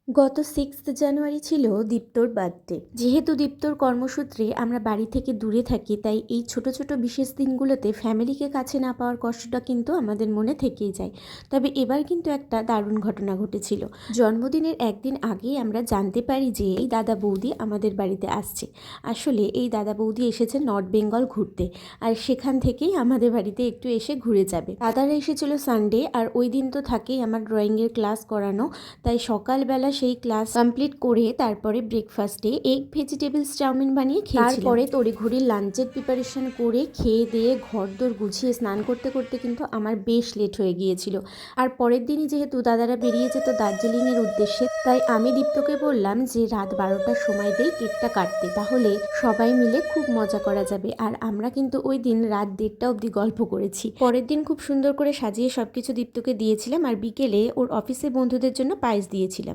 গত 6th জানুয়ারি ছিল দীপ্তর birthday. যেহেতু দীপ্তর কর্মসূত্রে আমরা বাড়ি থেকে দূরে থাকি, তাই এই ছোট ছোট বিশেষ দিনগুলোতে ফ্যামিলিকে কাছে না পাওয়ার কষ্টটা কিন্তু আমাদের মনে থেকেই যায়। তবে এবার কিন্তু একটা দারুণ ঘটনা ঘটেছিল। জন্মদিনের একদিন আগেই আমরা জানতে পারি যে এই দাদা বৌদি আমাদের বাড়িতে আসছে। আসলে এই দাদা বৌদি এসেছে নর্থ বেঙ্গল ঘুরতে, আর সেখান থেকেই আমাদের বাড়িতে একটু এসে ঘুরে যাবে। দাদারা এসেছিল সানডে, আর ওই দিন তো থাকেই আমার ড্রয়িংয়ের ক্লাস করানো। তাই সকালবেলা সেই ক্লাস কমপ্লিট করে তারপরে ব্রেকফাস্টে এগ ভেজিটেবলস চাউমিন বানিয়ে খেয়েছিলাম। তারপরে তড়িঘড়ি লাঞ্চের প্রিপারেশন করে খেয়ে দিয়ে ঘরদোর গুছিয়ে স্নান করতে করতে কিন্তু আমার বেশ লেট হয়ে গিয়েছিল। আর পরের দিনই যেহেতু দাদারা বেরিয়ে যেত দার্জিলিংয়ের উদ্দেশ্যে, তাই আমি দীপ্তকে বললাম যে রাত 12টার সময় দেই কেকটা কাটতে, তাহলে সবাই মিলে খুব মজা করা যাবে। আর আমরা কিন্তু ওই দিন রাত 1:30 অবধি গল্প করেছি। পরের দিন খুব সুন্দর করে সাজিয়ে সবকিছু দীপ্তকে দিয়েছিলাম, আর বিকেলে ওর অফিসের বন্ধুদের জন্য পায়েস দিয়েছিলাম।